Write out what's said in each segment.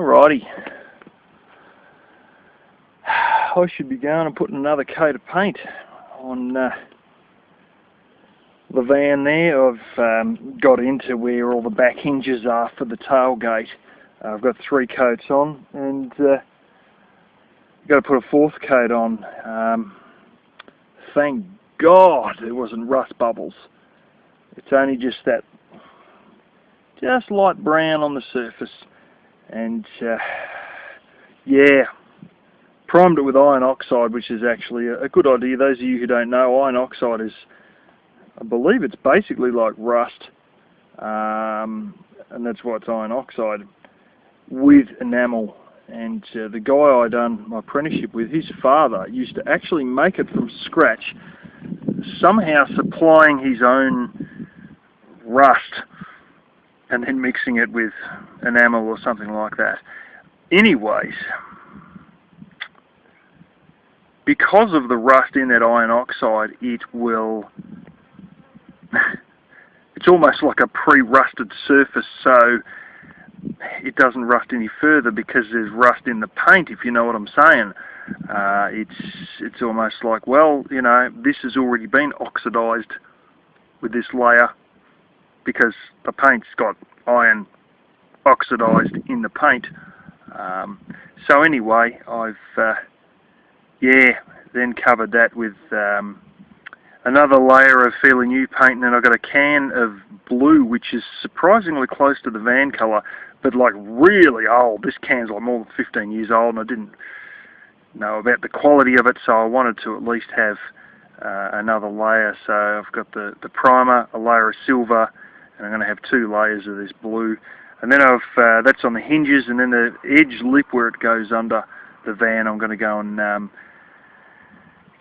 Alrighty. I should be going and putting another coat of paint on the van there. I've got into where all the back hinges are for the tailgate. I've got 3 coats on, and got to put a 4th coat on. Thank God there wasn't rust bubbles. It's only just that, just light brown on the surface. And yeah, primed it with iron oxide, which is actually a good idea. Those of you who don't know, iron oxide is, I believe it's basically like rust, and that's why it's iron oxide, with enamel. And the guy I done my apprenticeship with, his father used to actually make it from scratch, somehow supplying his own rust and then mixing it with enamel or something like that. Anyways, because of the rust in that iron oxide, it will, it's almost like a pre-rusted surface, so it doesn't rust any further because there's rust in the paint, if you know what I'm saying. It's almost like, well, you know, this has already been oxidized with this layer because the paint's got iron oxidized in the paint. So anyway, I've then covered that with another layer of fairly new paint, and then I've got a can of blue, which is surprisingly close to the van colour, but like really old. This can's like more than 15 years old, and I didn't know about the quality of it, so I wanted to at least have another layer. So I've got the primer, a layer of silver, and I'm going to have 2 layers of this blue. And then that's on the hinges, and then the edge lip where it goes under the van, I'm going to go and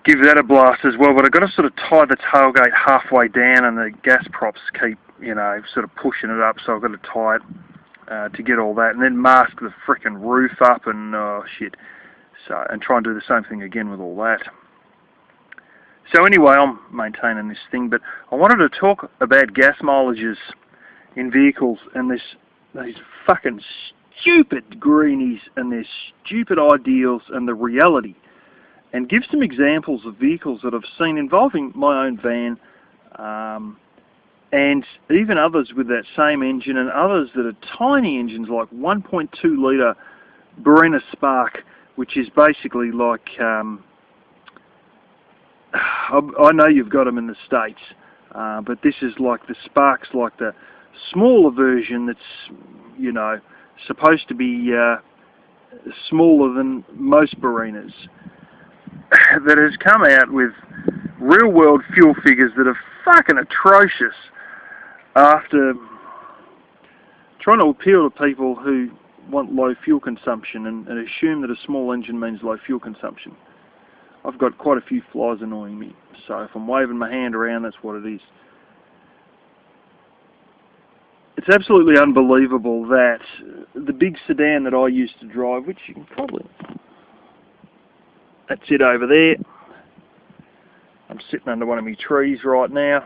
give that a blast as well. But I've got to sort of tie the tailgate halfway down, and the gas props keep, you know, sort of pushing it up, so I've got to tie it to get all that, and then mask the frickin' roof up, and oh shit. So, and try and do the same thing again with all that. So anyway, I'm maintaining this thing, but I wanted to talk about gas mileages in vehicles and these fucking stupid greenies and their stupid ideals and the reality, and give some examples of vehicles that I've seen involving my own van, and even others with that same engine, and others that are tiny engines like 1.2 litre Barina Spark, which is basically like, I know you've got them in the States, but this is like the Spark's like the smaller version that's, you know, supposed to be smaller than most Barinas, that has come out with real world fuel figures that are fucking atrocious, after trying to appeal to people who want low fuel consumption and assume that a small engine means low fuel consumption. I've got quite a few flies annoying me, so if I'm waving my hand around, that's what it is. It's absolutely unbelievable that the big sedan that I used to drive, which you can probably, that's it over there. I'm sitting under one of my trees right now.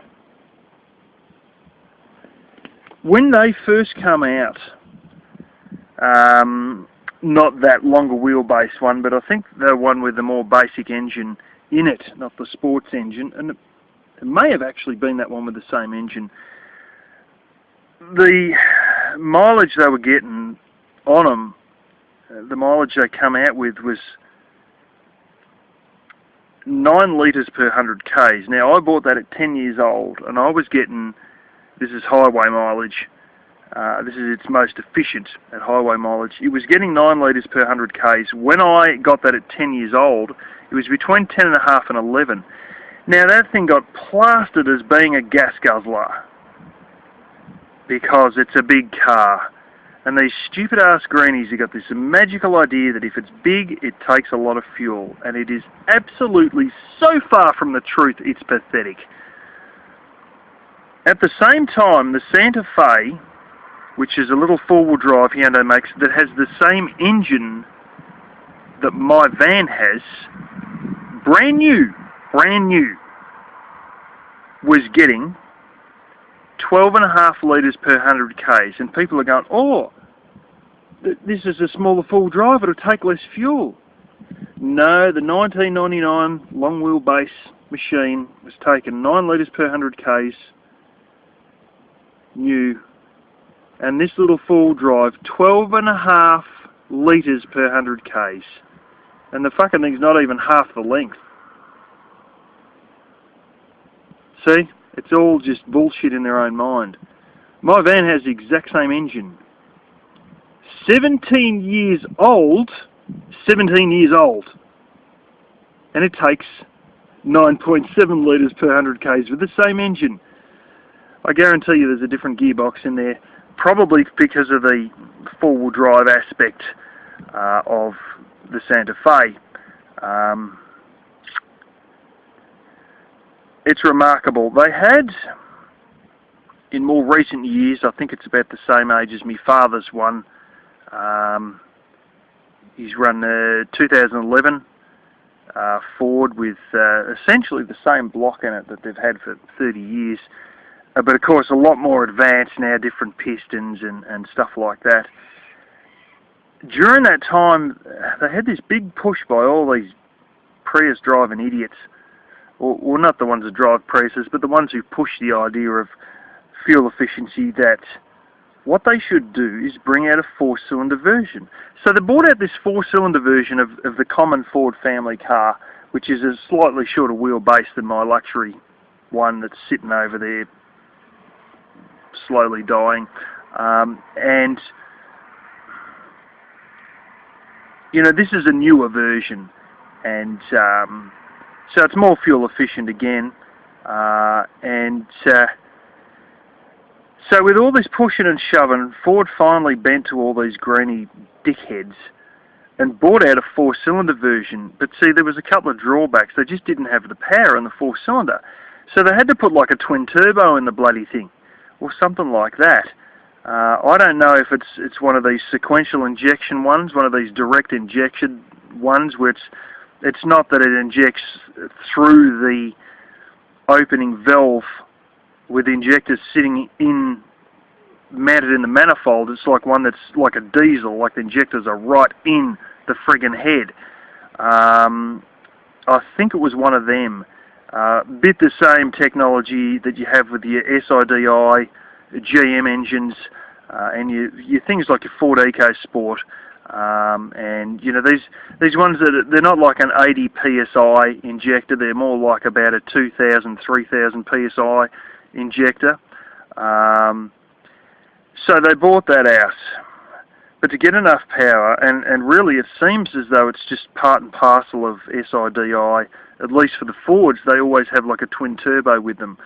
When they first come out, not that longer wheelbase one, but I think the one with the more basic engine in it, not the sports engine, and it may have actually been that one with the same engine. The mileage they were getting on them, the mileage they come out with was 9 litres per 100 k's. Now I bought that at 10 years old, and I was getting, this is highway mileage, this is its most efficient at highway mileage. It was getting 9 litres per 100 k's. When I got that at 10 years old, it was between 10.5 and 11. Now that thing got plastered as being a gas guzzler because it's a big car. And these stupid ass greenies have got this magical idea that if it's big, it takes a lot of fuel. And it is absolutely so far from the truth, it's pathetic. At the same time, the Santa Fe, which is a little four-wheel drive Hyundai makes, that has the same engine that my van has, brand new, was getting 12.5 litres per 100 k's, and people are going, oh, this is a smaller full drive, it'll take less fuel. No, the 1999 long wheelbase machine was taking 9 litres per 100 k's new, and this little full drive 12.5 litres per 100 k's, and the fucking thing's not even half the length. See, it's all just bullshit in their own mind. My van has the exact same engine. 17 years old, 17 years old, and it takes 9.7 litres per 100 k's with the same engine. I guarantee you there's a different gearbox in there, probably because of the four-wheel drive aspect of the Santa Fe. It's remarkable. They had, in more recent years, I think it's about the same age as my father's one, he's run a 2011 Ford with essentially the same block in it that they've had for 30 years. But of course a lot more advanced now, different pistons and stuff like that. During that time, they had this big push by all these Prius driving idiots, or not the ones that drive Priuses, but the ones who push the idea of fuel efficiency, that what they should do is bring out a 4-cylinder version. So they brought out this 4-cylinder version of the common Ford family car, which is a slightly shorter wheelbase than my luxury one that's sitting over there slowly dying. And you know, this is a newer version, and so it's more fuel efficient again, so with all this pushing and shoving, Ford finally bent to all these Greenie dickheads and bought out a 4-cylinder version. But see, there was a couple of drawbacks. They just didn't have the power in the 4-cylinder, so they had to put like a twin turbo in the bloody thing, or something like that. I don't know if it's one of these sequential injection ones, one of these direct injection ones, where it's not that it injects through the opening valve with the injectors sitting in, mounted in the manifold. It's like one that's like a diesel, like the injectors are right in the friggin' head. I think it was one of them. Bit the same technology that you have with your SIDI, GM engines, and your things like your Ford EcoSport. And you know, these ones they're not like an 80 psi injector, they're more like about a 2,000, 3,000 psi injector. So they bought that out, but to get enough power, and really it seems as though it's just part and parcel of SIDI, at least for the Fords, they always have like a twin turbo with them.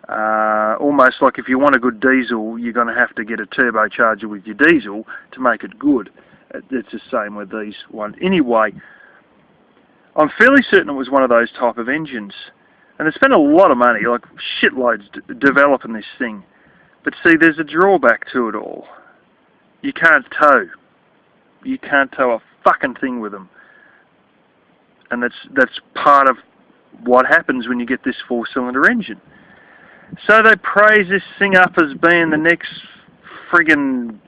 Almost like if you want a good diesel, you're going to have to get a turbocharger with your diesel to make it good. It's the same with these ones. Anyway, I'm fairly certain it was one of those type of engines. And they spent a lot of money, like shitloads, developing this thing. But see, there's a drawback to it all. You can't tow. You can't tow a fucking thing with them. And that's part of what happens when you get this 4-cylinder engine. So they praise this thing up as being the next friggin'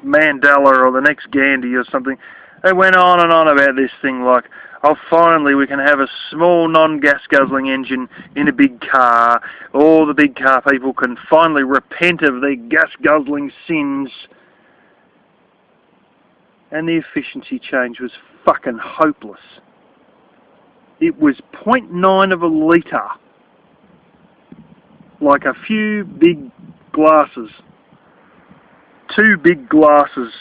Mandela or the next Gandhi or something. They went on and on about this thing like, oh, finally we can have a small non-gas guzzling engine in a big car. All the big car people can finally repent of their gas guzzling sins. And the efficiency change was fucking hopeless. It was 0.9 of a litre. Like a few big glasses. 2 big glasses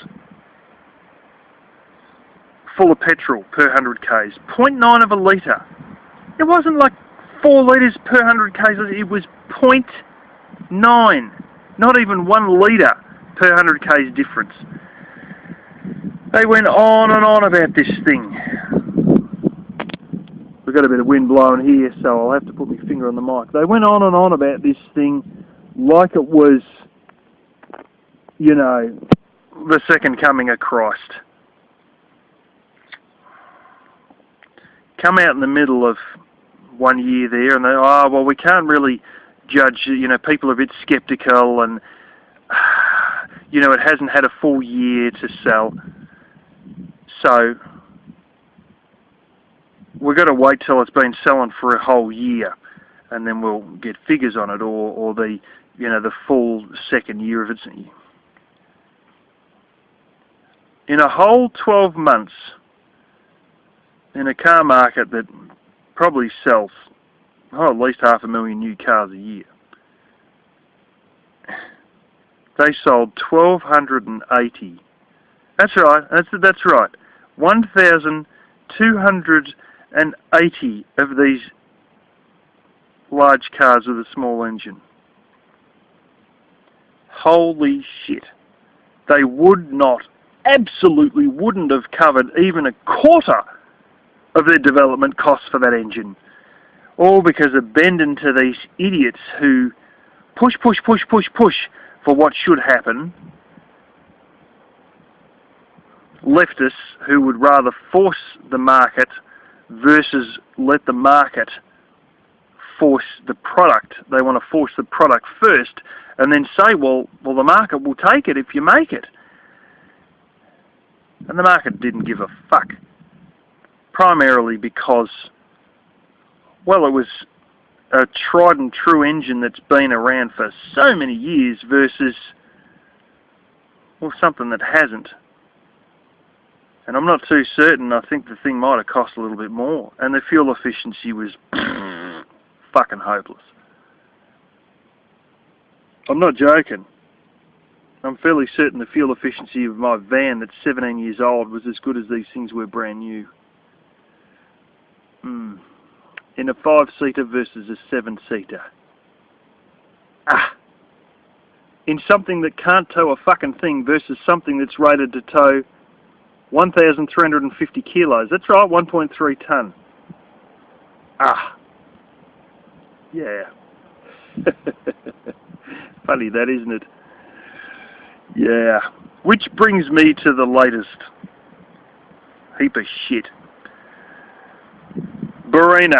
full of petrol per 100 k's. 0.9 of a litre. It wasn't like 4 litres per 100 k's. It was 0.9. Not even 1 litre per 100 k's difference. They went on and on about this thing. We've got a bit of wind blowing here, so I'll have to put my finger on the mic. They went on and on about this thing like it was, you know, the second coming of Christ. Come out in the middle of one year there, and they, oh, well, we can't really judge, you know, people are a bit sceptical, and, you know, it hasn't had a full year to sell. So we've got to wait till it's been selling for a whole year, and then we'll get figures on it, or the, you know, the full second year of its. In a whole 12 months, in a car market that probably sells at least 500,000 new cars a year, they sold 1,280. That's right. That's right. 1,280 of these large cars with a small engine. Holy shit! They would not, absolutely wouldn't have covered even a quarter of their development costs for that engine, all because of bending to these idiots who push for what should happen. Leftists who would rather force the market versus let the market force the product. They want to force the product first and then say, well, the market will take it if you make it. And the market didn't give a fuck. Primarily because, well, it was a tried and true engine that's been around for so many years versus, well, something that hasn't. And I'm not too certain. I think the thing might have cost a little bit more. And the fuel efficiency was fucking hopeless. I'm not joking. I'm fairly certain the fuel efficiency of my van that's 17 years old was as good as these things were brand new. In a 5-seater versus a 7-seater. In something that can't tow a fucking thing versus something that's rated to tow 1,350 kilos. That's right, 1.3 tonne. Yeah. Funny that, isn't it? Yeah. Which brings me to the latest heap of shit. Greenie.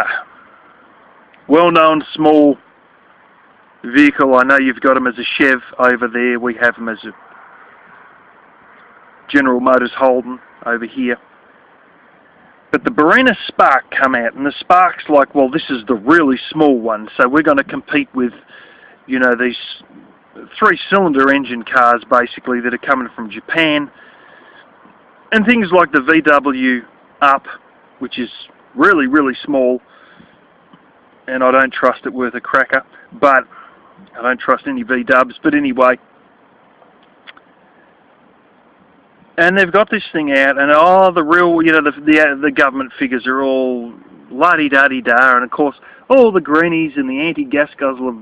Well-known small vehicle. I know you've got them as a Chev over there. We have them as a General Motors Holden over here. But the Greenie Spark come out, and the Spark's like, well, this is the really small one, so we're going to compete with, you know, these 3-cylinder engine cars, basically, that are coming from Japan. And things like the VW Up, which is really, really small, and I don't trust it worth a cracker, but I don't trust any V-dubs, but anyway. And they've got this thing out, and the real, you know, the government figures are all la-di-da-di-da, and of course, all the greenies and the anti-gas guzzler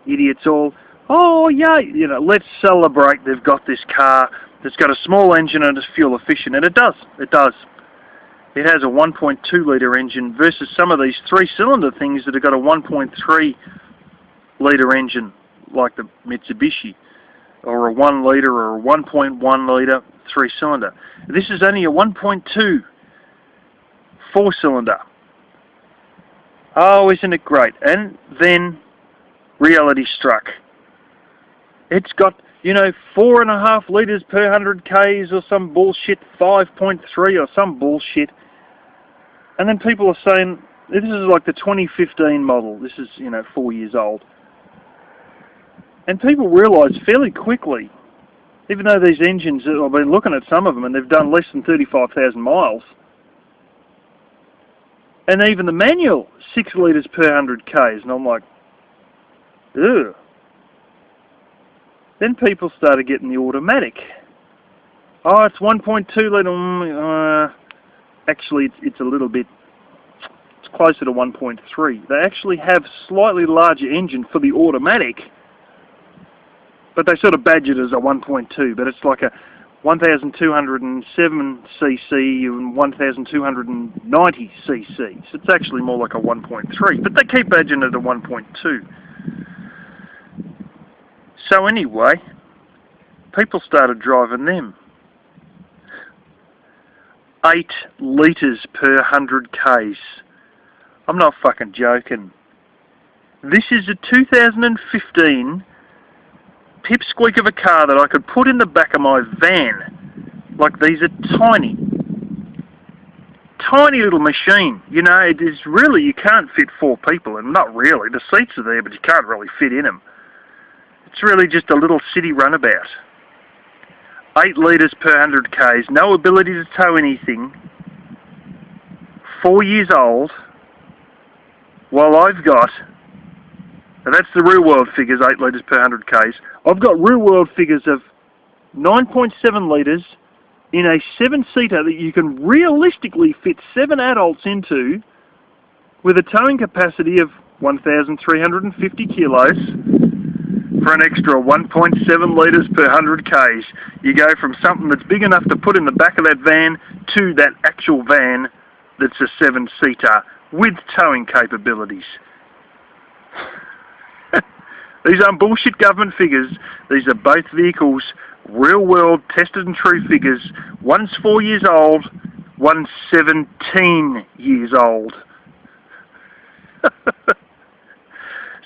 idiots all, oh yeah, you know, let's celebrate they've got this car that's got a small engine and it's fuel efficient, and it does. It has a 1.2 litre engine versus some of these 3-cylinder things that have got a 1.3 litre engine, like the Mitsubishi, or a 1 litre or a 1.1 litre 3-cylinder. This is only a 1.2 4-cylinder. Oh, isn't it great? And then reality struck. It's got, you know, 4.5 litres per 100 Ks or some bullshit, 5.3 or some bullshit. And then people are saying, this is like the 2015 model. This is, you know, 4 years old. And people realise fairly quickly, even though these engines, I've been looking at some of them and they've done less than 35,000 miles. And even the manual, 6 litres per 100 Ks. And I'm like, ugh. Then people started getting the automatic. Oh, it's 1.2 litre. Actually, it's a little bit, it's closer to 1.3. They actually have slightly larger engine for the automatic, but they sort of badge it as a 1.2, but it's like a 1,207 cc and 1,290 cc. So it's actually more like a 1.3, but they keep badging it a 1.2. So anyway, people started driving them. 8 litres per 100 Ks. I'm not fucking joking. This is a 2015 pipsqueak of a car that I could put in the back of my van. Like, these are tiny. Tiny little machine. You know, it is really, you can't fit 4 people, and not really. The seats are there, but you can't really fit in them. It's really just a little city runabout. 8 litres per 100 k's, no ability to tow anything. 4 years old. While I've got, and that's the real world figures, 8 litres per 100 k's. I've got real world figures of 9.7 litres in a 7-seater that you can realistically fit 7 adults into, with a towing capacity of 1,350 kilos for an extra 1.7 litres per 100 k's. You go from something that's big enough to put in the back of that van to that actual van that's a 7-seater with towing capabilities. These aren't bullshit government figures. These are both vehicles, real world, tested and true figures. One's 4 years old, one's 17 years old.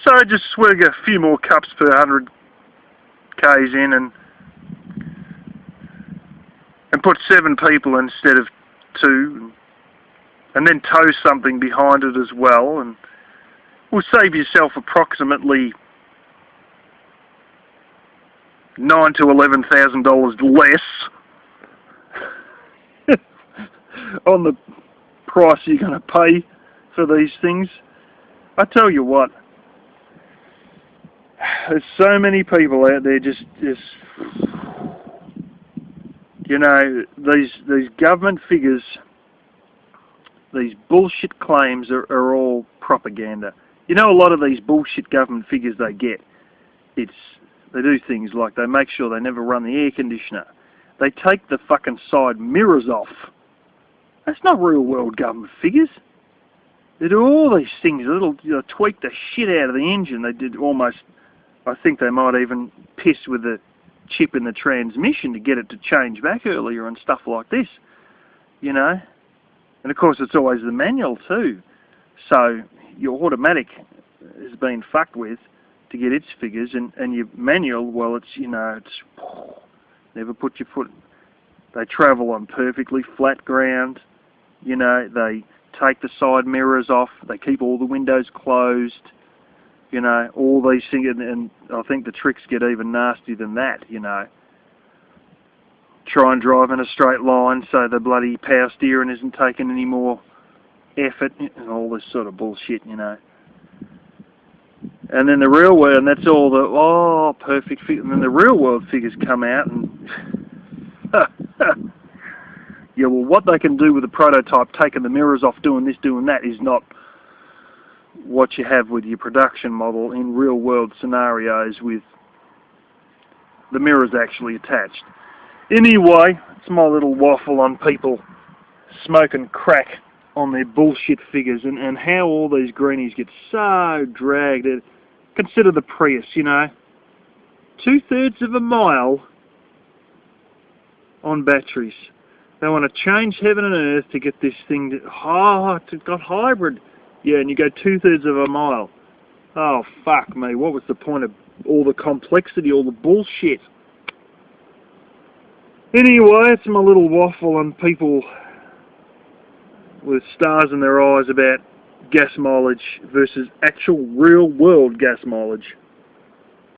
So I just swig a few more cups per 100 k's in and put 7 people instead of 2, and then tow something behind it as well, and will save yourself approximately $9,000 to $11,000 less on the price you're going to pay for these things. I tell you what, there's so many people out there just you know, these government figures, these bullshit claims are all propaganda. You know, a lot of these bullshit government figures they get, they do things like they make sure they never run the air conditioner. They take the fucking side mirrors off. That's not real world government figures. They do all these things, tweak the shit out of the engine. They did almost, I think they might even piss with the chip in the transmission to get it to change back earlier and stuff like this, you know. And of course it's always the manual too. So your automatic has been fucked with to get its figures, and your manual, well, it's, you know, it's never put your foot. They travel on perfectly flat ground, you know, they take the side mirrors off, they keep all the windows closed, you know, all these things, and I think the tricks get even nastier than that, you know. Try and drive in a straight line so the bloody power steering isn't taking any more effort, and all this sort of bullshit, you know. And then the real world, and that's all the, perfect figure, and then the real world figures come out, and yeah, well, what they can do with the prototype, taking the mirrors off, doing this, doing that, is not what you have with your production model in real world scenarios with the mirrors actually attached. Anyway, it's my little waffle on people smoking crack on their bullshit figures, and how all these greenies get so dragged. Consider the Prius, you know, 2/3 of a mile on batteries. They want to change heaven and earth to get this thing to, it's got hybrid. Yeah, and you go 2/3 of a mile. Oh, fuck me, what was the point of all the complexity, all the bullshit? Anyway, it's my little waffle on people with stars in their eyes about gas mileage versus actual real world gas mileage.